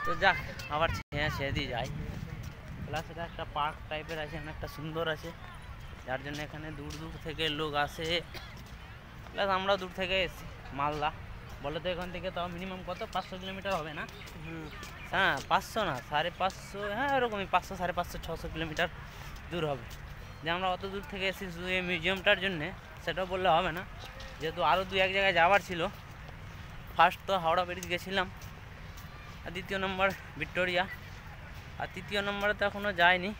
তো যাক আবার ছেড়ে দিয়ে যাই। প্লাস এটা একটা পার্ক টাইপের আছে, অনেকটা সুন্দর আছে, যার জন্য এখানে দূর দূর থেকে লোক আসে। প্লাস আমরাও দূর থেকে এসেছি, মালদা বলে তো এখান থেকে তাও মিনিমাম কত 500 কিলোমিটার হবে না? হ্যাঁ 500 না 550, হ্যাঁ এরকমই 500 550 600 কিলোমিটার দূর হবে। যে আমরা অত দূর থেকে এসেছি শুধু এই মিউজিয়ামটার জন্যে সেটাও বললে হবে না, যেহেতু আরও 2-1 জায়গায় যাওয়ার ছিল। ফার্স্ট তো হাওড়া ব্রিজ গেছিলাম, আর দ্বিতীয় নম্বর ভিক্টোরিয়া, আর তৃতীয় নম্বরে তো এখনও যায়নি।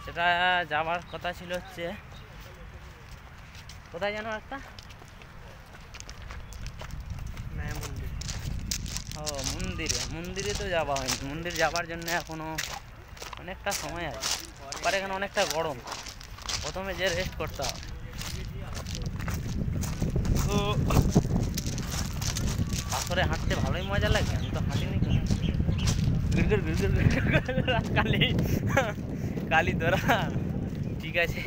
সেটা যাওয়ার কথা ছিল হচ্ছে কোথায় জানো একটা, ও মন্দিরে তো যাওয়া হয়নি। মন্দির যাওয়ার জন্য এখনও অনেকটা সময় আছে, আর এখানে অনেকটা গরম, প্রথমে যে রেস্ট করতে হবে। তো পাথরে হাঁটতে ভালোই মজা লাগে, আমি তো হাঁটিনি কালি ধরা। ঠিক আছে,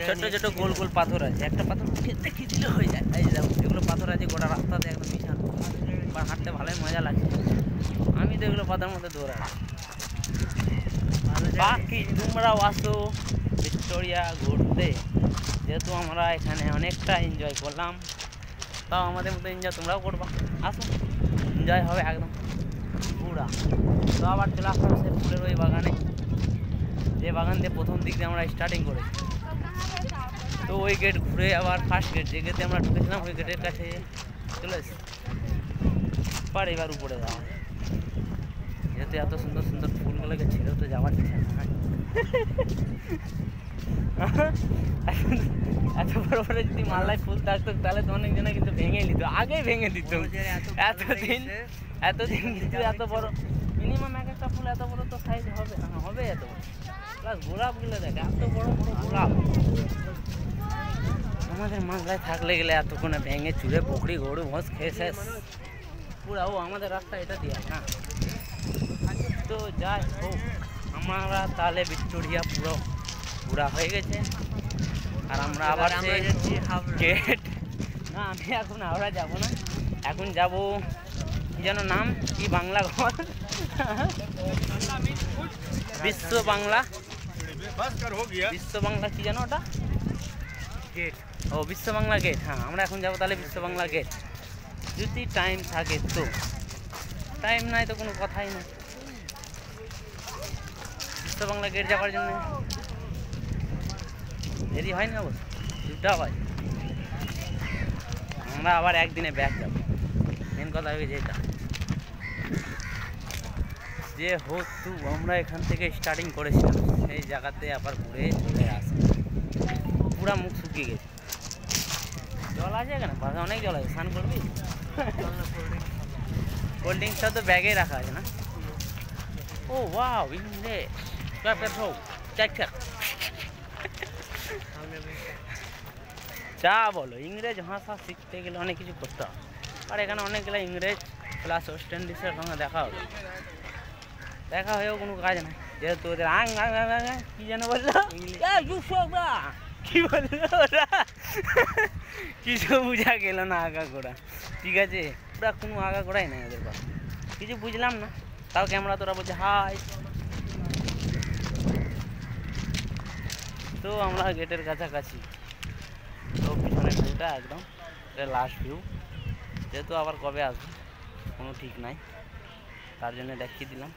ছোট ছোট গোল গোল পাথর আছে, একটা পাথর দেখিয়ে দিলে হয়ে যায়। এই দেখো এগুলো পাথর আছে গোটা রাস্তাতে একদম বিশাল, আর হাঁটতে ভালোই মজা লাগে। আমি তো এগুলো পাথরের মধ্যে দৌড়াই। বাকি তোমরাও আসো ভিক্টোরিয়া ঘুরতে, যেহেতু আমরা এখানে অনেকটা এনজয় করলাম, তাও আমাদের মতো এনজয় তোমরাও করবা। আসো, এনজয় হবে একদম পুরা। তো আবার চলে আসলাম সে ফুলের ওই বাগানে, যে বাগান দিয়ে প্রথম দিক দিয়ে আমরা স্টার্টিং করেছি। তো ওই গেট ঘুরে আবার ফার্স্ট গেট, যে গেটে আমরা ঢুকেছিলাম ওই গেটের কাছে চলে এসেছি। এবার উপরে যাওয়া, যেহেতু এত সুন্দর সুন্দর ফুলগুলোকে ছেড়েও তো যাওয়ার ইচ্ছা না। এত বড় বড় যদি মাল্লায় ফুল থাকতো তাহলে তো অনেকজনে কিন্তু ভেঙে নিত, আগেই ভেঙে দিত। এতদিন কিন্তু এত বড় মিনিমাম এক একটা ফুল এত বড় তো সাইজ হবে, হবে এত বড়। প্লাস গোলাপগুলো দেখে এত বড় বড় গোলাপ, আমাদের মালদায় থাকলে গেলে এতক্ষণে ভেঙে চুড়ে পুকুরি গরু ভোঁস খেয়ে শেষ পুরা। ও আমাদের রাস্তা এটা দিয়ে না। তো যাই হোক, আমরা তাহলে ভিক্টোরিয়া পুরা হয়ে গেছে, আর আমরা আবার গেট না, আমি এখন হাওড়া যাব না, এখন যাব যেন নাম কি বাংলা ঘর, বিশ্ব বাংলা কি যেন ওটা গেট, ও বিশ্ব বাংলা গেট। হ্যাঁ আমরা এখন যাবো তাহলে বিশ্ব বাংলা গেট, যদি টাইম থাকে তো। টাইম নাই তো কোনো কথাই নেই। বিশ্ব বাংলা গেট যাওয়ার জন্য দেরি হয় না, অবশ্য 2টা বাজে। আমরা আবার একদিনে ব্যাক যাবো, মেন কথা হবে যেটা যে হতো আমরা এখান থেকে স্টার্টিং করেছিলাম সেই জায়গাতে আবার ঘুরে চলে আসি। পুরা মুখ শুকিয়ে গেছে। জল আছে এখানে, পাশে অনেক জল আছে, স্নান করবি? কোল্ড ড্রিঙ্কসটা তো ব্যাগে রাখা আছে না? ও ওয়াও, ইংরেজ চা বলো, ইংরেজ ভাষা শিখতে গেলে অনেক কিছু করতে হবে, আর এখানে অনেকগুলো ইংরেজ প্লাস ওয়েস্ট ইন্ডিজের সঙ্গে দেখা হয়েও কোনো কাজ নাই, যেহেতু ওদের কি যেন বললো, কি বললো ওরা, কিছু বোঝা গেল না আগা গোড়া। ঠিক আছে, ওরা কোনো আগা গোড়াই নাই ওদের কথা, কিছু বুঝলাম না। তাও ক্যামেরা তোরা বলছে হাই। তো আমরা গেটের কাছাকাছি, তো পিছনের ভিউটা একদম এটা লাস্ট ভিউ, যেহেতু আবার কবে আসবে কোনো ঠিক নাই, তার জন্য দেখিয়ে দিলাম।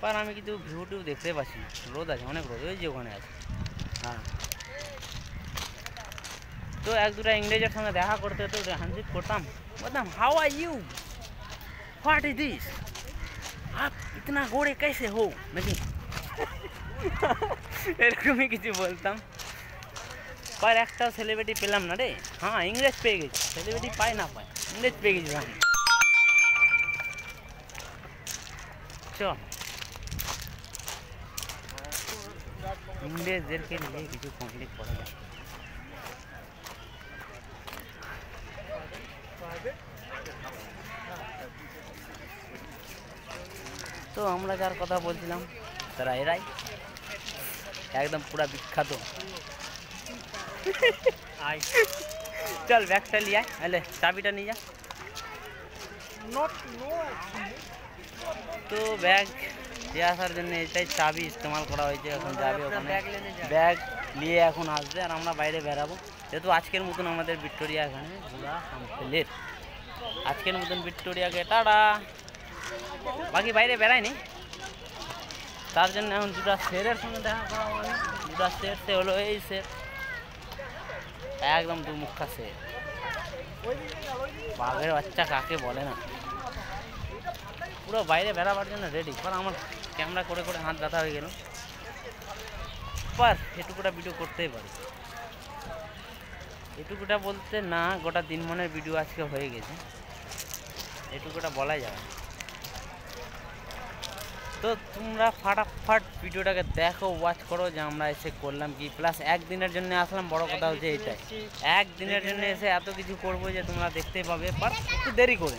আর আমি কিন্তু ভিউ দেখতে পাচ্ছি না, রোদ আছে, অনেক রোদ, ওই যে ওখানে আছে। হ্যাঁ, তো 1-2টা ইংরেজের সঙ্গে দেখা করতে হতো, হ্যান্ডশেক করতাম, বলতাম how are you, what is this, आप इतना गोरे कैसे हो, নাকি এরকমই কিছু বলতাম। पर একটা সেলিব্রিটি পেলাম না রে। হ্যাঁ ইংরেজ পেয়ে গেছি, সেলিব্রিটি পায় না পায়, ইংরেজ পেয়ে গেছি আমি। চল ইংরেজদেরকে নিয়ে কিছু কমপ্লিট করা যায়। তো আমরা যার কথা বলছিলাম তারা এরাই, একদম পুরা বিখ্যাত। চল ব্যাগটা নিয়ে আয়, চাবিটা নিয়ে যা। তো ব্যাগ দিয়ে আসার জন্য এটাই চাবি ইস্তেমাল করা হয়েছে। এখন যাবে ওখানে ব্যাগ নিয়ে এখন আসবে আর আমরা বাইরে বেরাবো। যেহেতু আজকের মতন আমাদের ভিক্টোরিয়া এখানে ঘোরা কমপ্লিট। আজকের মতন ভিক্টোরিয়াকে টাটা। বাকি বাইরে বেড়ায়নি, তার জন্য এখন দুটা শেরের সঙ্গে দেখা করা হবে। দুটা শের, সে হলো এই শের, একদম দুমুখা শের। বাঘের বাচ্চা কাকে বলে না। পুরো বাইরে বেড়াবার জন্য রেডি। কারণ আমার ক্যামেরা করে করে হাত ব্যথা হয়ে গেল, বাস এটুকুটা ভিডিও করতেই পারি। এটুকুটা বলতে না, গোটা দিনমনের ভিডিও আজকে হয়ে গেছে, এটুকুটা বলাই যাবে। তো তোমরা ফাটাফাট ভিডিওটাকে দেখো, ওয়াচ করো যে আমরা এসে করলাম কি। প্লাস একদিনের জন্য আসলাম, বড় কথা হচ্ছে এইটাই। একদিনের জন্য এসে এত কিছু করবো যে তোমরা দেখতেই পাবে, বাট একটু দেরি করে।